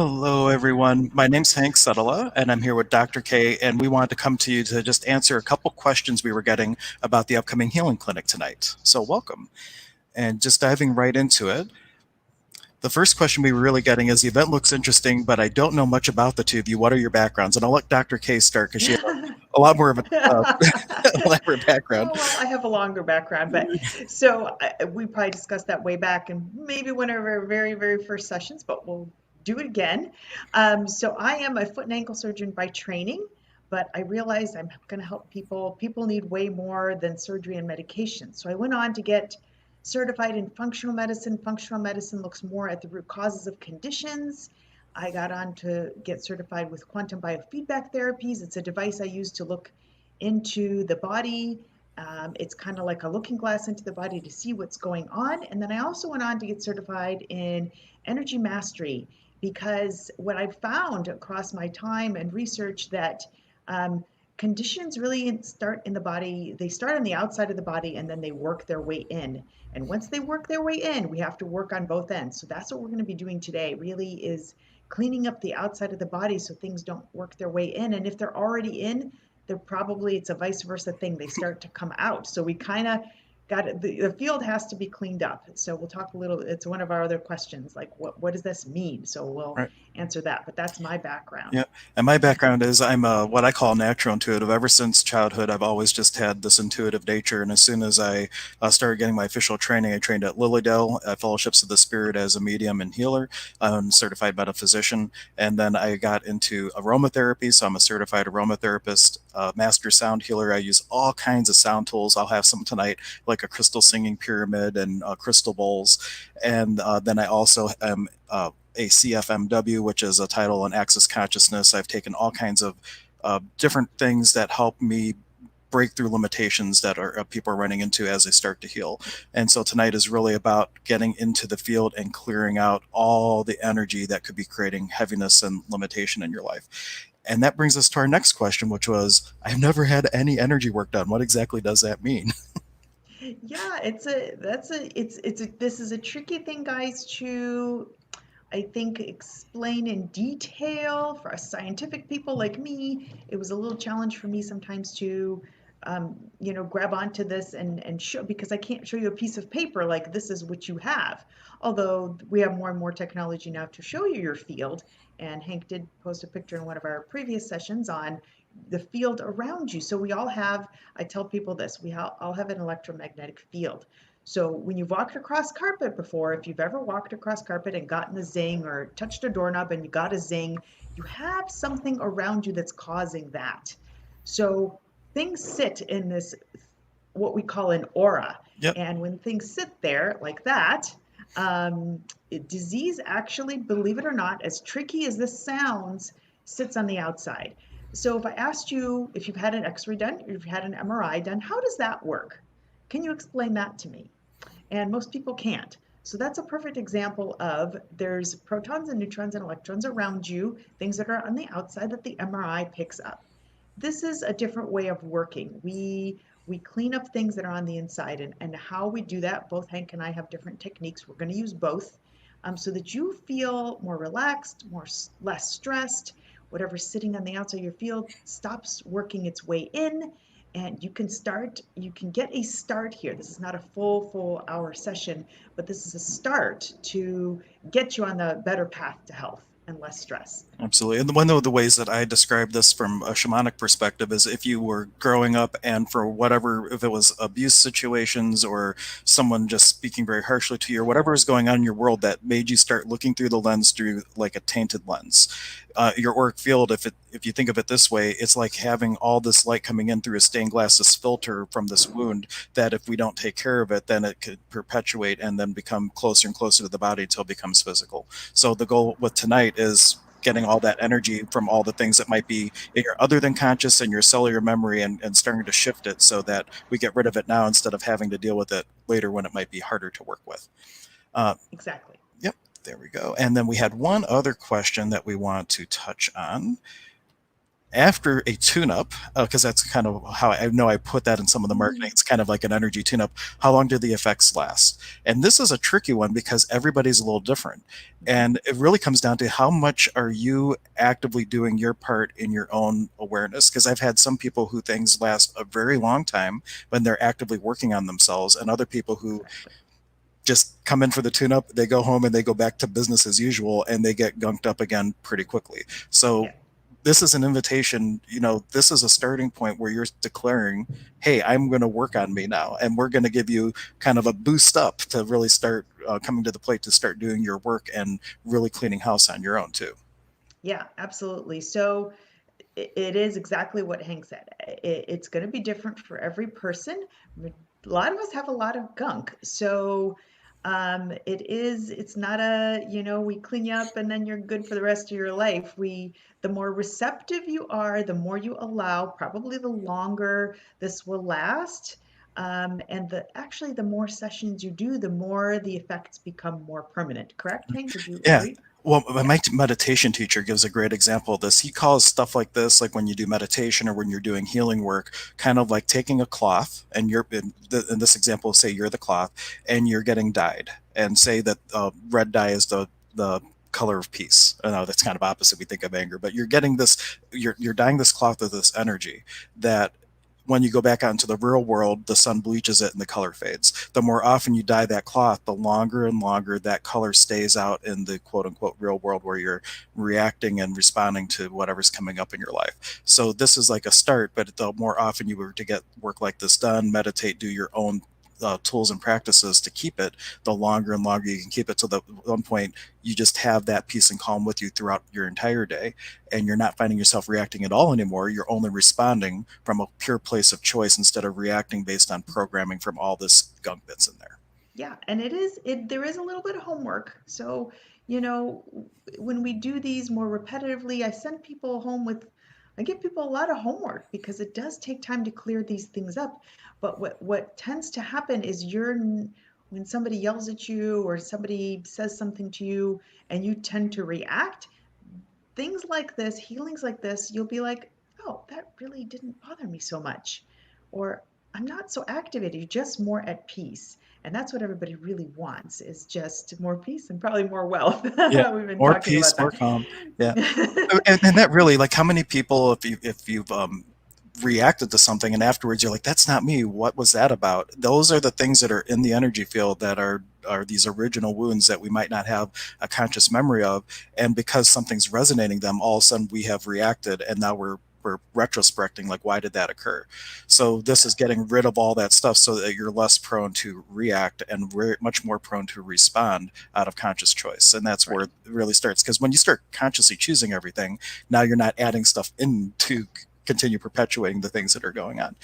Hello, everyone. My name's Hank Sutala, and I'm here with Dr. K, and we wanted to come to you to just answer a couple questions we were getting about the upcoming healing clinic tonight. So, welcome. And just diving right into it, the first question we were really getting is the event looks interesting, but I don't know much about the two of you. What are your backgrounds? And I'll let Dr. K start because she has a lot more of an elaborate background. Oh, well, I have a longer background, but we probably discussed that way back and maybe one of our very, very first sessions, but we'll do it again. So I am a foot and ankle surgeon by training, but I realized I'm going to help people. People need way more than surgery and medication. So I went on to get certified in functional medicine. Functional medicine looks more at the root causes of conditions. I got on to get certified with quantum biofeedback therapies. It's a device I use to look into the body. It's kind of like a looking glass into the body to see what's going on. And then I also went on to get certified in energy mastery because what I've found across my time and research that um, conditions really start in the body. They start on the outside of the body and then they work their way in. And once they work their way in, we have to work on both ends. So that's what we're going to be doing today, really is cleaning up the outside of the body so things don't work their way in. And if they're already in, they're probably, it's a vice versa thing. They start to come out. So we kind of got it. The field has to be cleaned up. So we'll talk a little, it's one of our other questions, like what does this mean? So we'll Right. answer that, but that's my background. Yeah, and my background is I'm what I call natural intuitive. Ever since childhood, I've always just had this intuitive nature. And as soon as I started getting my official training, I trained at Lilydale Fellowships of the Spirit as a medium and healer, certified metaphysician. And then I got into aromatherapy, so I'm a certified aromatherapist, master sound healer. I use all kinds of sound tools. I'll have some tonight, like a crystal singing pyramid and crystal bowls. And then I also am a CFMW, which is a title on Access Consciousness. I've taken all kinds of different things that help me break through limitations that people are running into as they start to heal. And so tonight is really about getting into the field and clearing out all the energy that could be creating heaviness and limitation in your life. And that brings us to our next question, which was, I've never had any energy work done. What exactly does that mean? Yeah, this is a tricky thing, guys, to I think explain in detail for us scientific people like me. It was a little challenge for me sometimes to, grab onto this and show because I can't show you a piece of paper like this is what you have. Although we have more and more technology now to show you your field. And Hank did post a picture in one of our previous sessions on the field around you. So we all have, I tell people this, all have an electromagnetic field. So when you've walked across carpet before, if you've ever walked across carpet and gotten a zing or touched a doorknob and you got a zing, you have something around you that's causing that. So things sit in this, what we call an aura. Yep. And when things sit there like that, disease actually, believe it or not, as tricky as this sounds, sits on the outside. So if I asked you if you've had an x-ray done, or if you've had an MRI done, how does that work? Can you explain that to me? And most people can't. So that's a perfect example of there's protons and neutrons and electrons around you, things that are on the outside that the MRI picks up. This is a different way of working. We clean up things that are on the inside, and how we do that, both Hank and I have different techniques. We're going to use both so that you feel more relaxed, less stressed. Whatever's sitting on the outside of your field stops working its way in, and you can get a start here. This is not a full hour session, but this is a start to get you on the better path to health and less stress. Absolutely. And one of the ways that I describe this from a shamanic perspective is if you were growing up and for whatever, if it was abuse situations or someone just speaking very harshly to you or whatever is going on in your world that made you start looking through the lens through like a tainted lens. Your auric field, if you think of it this way, it's like having all this light coming in through a stained glass filter from this wound that if we don't take care of it, then it could perpetuate and then become closer and closer to the body until it becomes physical. So the goal with tonight is getting all that energy from all the things that might be in your other than conscious and your cellular memory and starting to shift it so that we get rid of it now instead of having to deal with it later when it might be harder to work with. Uh, Exactly. yep, there we go. And then we had one other question that we want to touch on. after a tune-up, because that's kind of how I know I put that in some of the marketing. Mhm. It's kind of like an energy tune-up. How long do the effects last? And this is a tricky one because everybody's a little different. Mhm. And it really comes down to how much are you actively doing your part in your own awareness? Because I've had some people who things last a very long time when they're actively working on themselves, and other people who Exactly. just come in for the tune up, they go home and they go back to business as usual and they get gunked up again pretty quickly. So Yeah. this is an invitation, this is a starting point where you're declaring, hey, I'm going to work on me now. And we're going to give you kind of a boost up to really start coming to the plate to start doing your work and really cleaning house on your own too. Yeah, absolutely. So it is exactly what Hank said. It's going to be different for every person. A lot of us have a lot of gunk. So it's not we clean you up and then you're good for the rest of your life. The more receptive you are, the more you allow, probably the longer this will last. And actually the more sessions you do, the more the effects become more permanent. Correct, Hank? Would you Yeah. agree? Well, Yeah. my meditation teacher gives a great example of this. He calls stuff like this, like when you do meditation or when you're doing healing work, kind of like taking a cloth, and in this example, say you're the cloth, and you're getting dyed, and say that red dye is the color of peace. I know that's kind of opposite. We think of anger, but you're dyeing this cloth with this energy that when you go back out into the real world, the sun bleaches it and the color fades. The more often you dye that cloth, the longer and longer that color stays out in the quote unquote real world where you're reacting and responding to whatever's coming up in your life. So this is like a start, but the more often you were to get work like this done, meditate, do your own tools and practices to keep it, the longer and longer you can keep it to the one point you just have that peace and calm with you throughout your entire day, and you're not finding yourself reacting at all anymore. You're only responding from a pure place of choice instead of reacting based on programming from all this gunk that's in there. Yeah, and there is a little bit of homework. So, you know, when we do these more repetitively, I give people a lot of homework because it does take time to clear these things up. But what tends to happen is when somebody yells at you or somebody says something to you and you tend to react, things like this, healings like this, you'll be like, oh, that really didn't bother me so much. Or I'm not so activated, you're just more at peace. And that's what everybody really wants is just more peace and probably more wealth. Yeah, We've been more talking peace, about more that. calm. Yeah, and that really, like, how many people, if you've reacted to something and afterwards you're like, that's not me, what was that about? Those are the things that are in the energy field that are these original wounds that we might not have a conscious memory of, and because something's resonating them, all of a sudden we have reacted, and now we're retrospecting, like, why did that occur? So this is Yes. getting rid of all that stuff so that you're less prone to react and much more prone to respond out of conscious choice. And that's where Right. it really starts, because when you start consciously choosing everything, now you're not adding stuff in to continue perpetuating the things that are going on.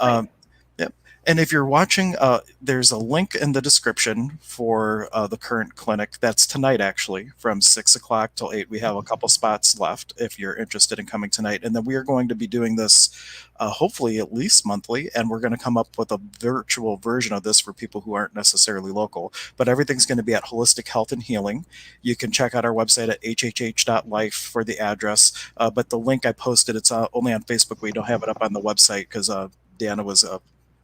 Right. um, yep. And if you're watching, there's a link in the description for the current clinic. That's tonight, actually, from 6 o'clock till 8. We have a couple spots left if you're interested in coming tonight. And then we are going to be doing this hopefully at least monthly. And we're going to come up with a virtual version of this for people who aren't necessarily local. But everything's going to be at Holistic Health and Healing. You can check out our website at hhh.life for the address. But the link I posted, it's only on Facebook. We don't have it up on the website because Deanna was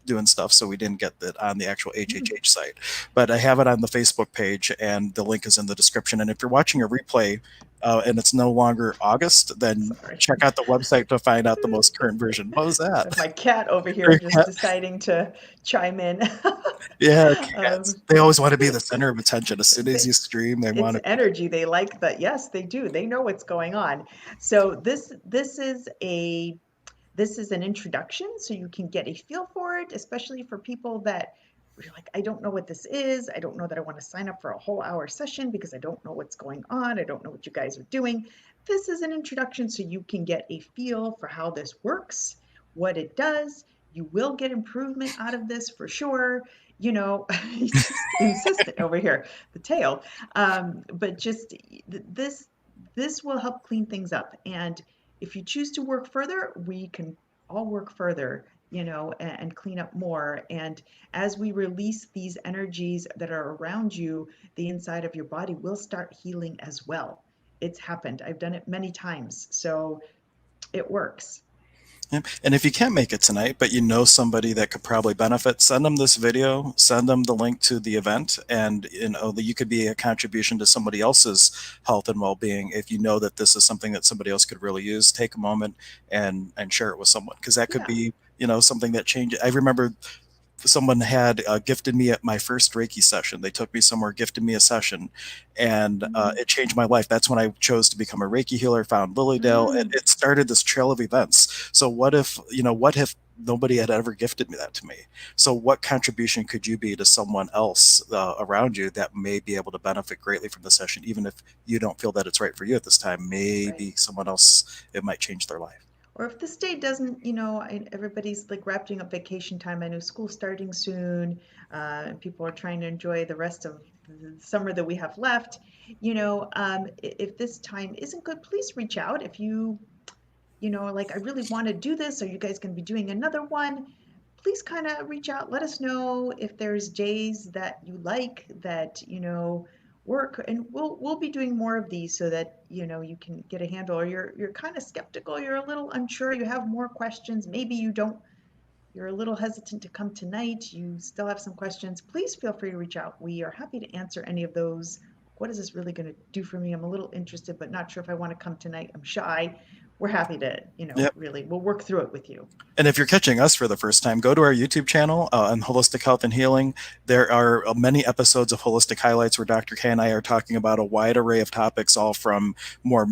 doing stuff, so we didn't get it on the actual Mm, HHH site. But I have it on the Facebook page, and the link is in the description. And if you're watching a replay and it's no longer August, then sorry. check out the website to find out the most current version. What was that? My cat over here just deciding to chime in. Yeah, um, cats. They always want to be the center of attention. As soon as the, you stream, they want it's to be there. energy. They like that. Yes, they do. They know what's going on. So this is an introduction so you can get a feel for it, especially for people that you're like, I don't know what this is. I don't know that I want to sign up for a whole hour session because I don't know what's going on. I don't know what you guys are doing. This is an introduction so you can get a feel for how this works, what it does. You will get improvement out of this for sure. He's just insistent over here, the tail. But just this will help clean things up. And if you choose to work further, we can all work further, and clean up more. And as we release these energies that are around you, the inside of your body will start healing as well. It's happened. I've done it many times. So it works. Yeah. And if you can't make it tonight, but you know somebody that could probably benefit, send them this video, send them the link to the event, and you could be a contribution to somebody else's health and well-being. If you know that this is something that somebody else could really use, take a moment and share it with someone, because that could Yeah. be something that changes. I remember someone had gifted me at my first Reiki session. They took me somewhere, gifted me a session, and Mm. it changed my life. That's when I chose to become a Reiki healer, found Lily Dale, and Mm. it started this trail of events. So what if nobody had ever gifted me that to me? So what contribution could you be to someone else around you that may be able to benefit greatly from the session, even if you don't feel that it's right for you at this time? Right. Maybe someone else, it might change their life. Or if this day doesn't, everybody's like wrapping up vacation time. I know school's starting soon, and people are trying to enjoy the rest of the summer that we have left. If this time isn't good, please reach out. If like, I really want to do this, are you guys going to be doing another one? Please kind of reach out. Let us know if there's days that you like that, work, and we'll be doing more of these so that you can get a handle, or you're kind of skeptical, you're a little unsure, you have more questions, maybe you're a little hesitant to come tonight, you still have some questions. Please feel free to reach out. We are happy to answer any of those. What is this really going to do for me? I'm a little interested but not sure if I want to come tonight. I'm shy. We're happy to, Yep. really, we'll work through it with you. And if you're catching us for the first time, go to our YouTube channel on Holistic Health and Healing. There are many episodes of Holistic Highlights where Dr. K and I are talking about a wide array of topics, all from more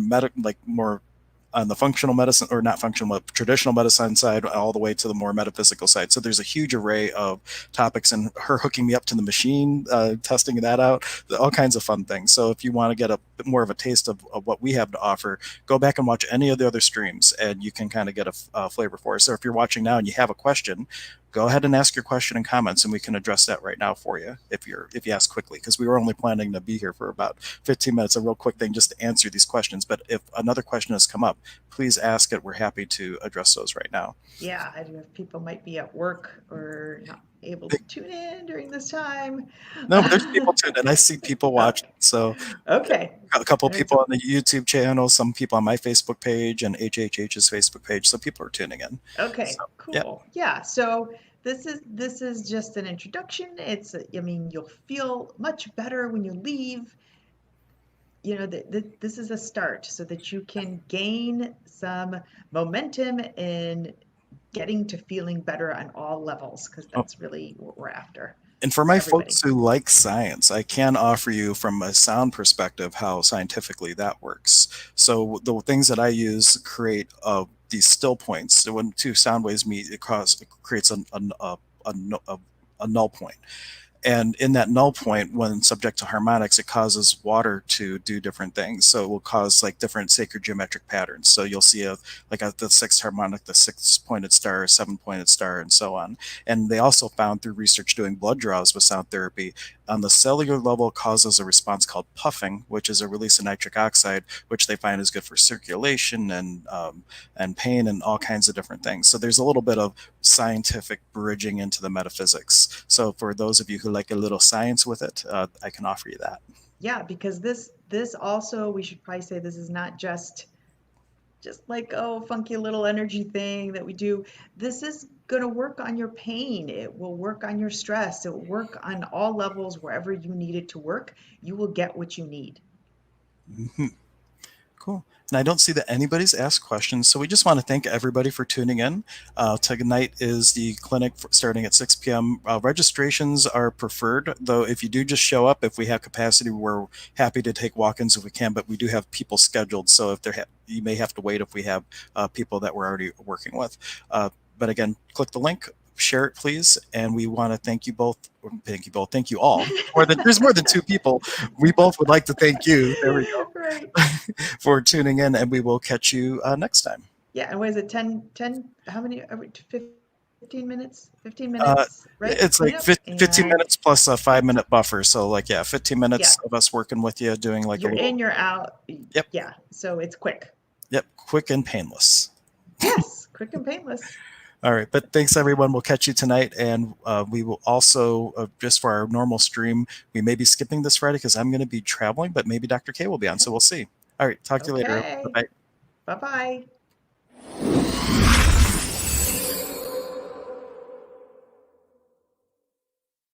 on the functional medicine, or not functional, but traditional medicine side, all the way to the more metaphysical side. So there's a huge array of topics, and her hooking me up to the machine, testing that out, all kinds of fun things. So if you want to get a bit more of a taste of what we have to offer, go back and watch any of the other streams, and you can kind of get a flavor for it. So if you're watching now and you have a question, go ahead and ask your question in comments, and we can address that right now for you if you ask quickly, because we were only planning to be here for about 15 minutes, a real quick thing just to answer these questions. But if another question has come up, please ask it. We're happy to address those right now. Yeah, I do have people might be at work or not able to tune in during this time. No, but there's people tuned in. I see people Oh, watching. So okay. a couple of All right, people so on the YouTube channel, some people on my Facebook page and HHH's Facebook page. So people are tuning in. okay, So yeah. cool. Yeah, so this is just an introduction. I mean, you'll feel much better when you leave. This is a start so that you can gain some momentum in getting to feeling better on all levels, because Oh, that's really what we're after and for for my everybody. folks who like science, I can offer you from a sound perspective how scientifically that works. So the things that I use create these still points. So when two sound waves meet, it creates a null point. And in that null point, when subject to harmonics, it causes water to do different things. So it will cause like different sacred geometric patterns. So you'll see the sixth harmonic, the sixth pointed star, seven pointed star, and so on. And they also found through research doing blood draws with sound therapy, on the cellular level, causes a response called puffing, which is a release of nitric oxide, which they find is good for circulation and pain and all kinds of different things. So there's a little bit of scientific bridging into the metaphysics. So for those of you who like a little science with it, I can offer you that. Yeah, because this also, we should probably say, this is not just like, oh, funky little energy thing that we do. This is going to work on your pain. It will work on your stress. It will work on all levels. Wherever you need it to work, you will get what you need. Mm-hmm. Cool. And I don't see that anybody's asked questions. So we just want to thank everybody for tuning in. Tonight is the clinic starting at 6 p.m. Registrations are preferred, though if you do just show up, if we have capacity, we're happy to take walk-ins if we can, but we do have people scheduled. So if you may have to wait if we have people that we're already working with. But again, click the link, share it, please. And we want to thank you both. Thank you all. There's more than two people. We both would like to thank you. There we go. Right. For tuning in, and we will catch you next time. Yeah, and what is it, 10, how many, 15 minutes? 15 Uh, minutes, right? it's like Cleanup 15 and minutes plus a 5-minute buffer. So like, yeah, 15 yeah, minutes of us working with you, doing like a you're in, little, you're out. yep, Yeah, so it's quick. yep, quick and painless. Yes, quick and painless. All right, but thanks everyone. We'll catch you tonight, and we will also just for our normal stream, we may be skipping this Friday because I'm going to be traveling, but maybe Dr. K will be on, so we'll see. All right, talk to you later. Okay, Bye. bye-bye.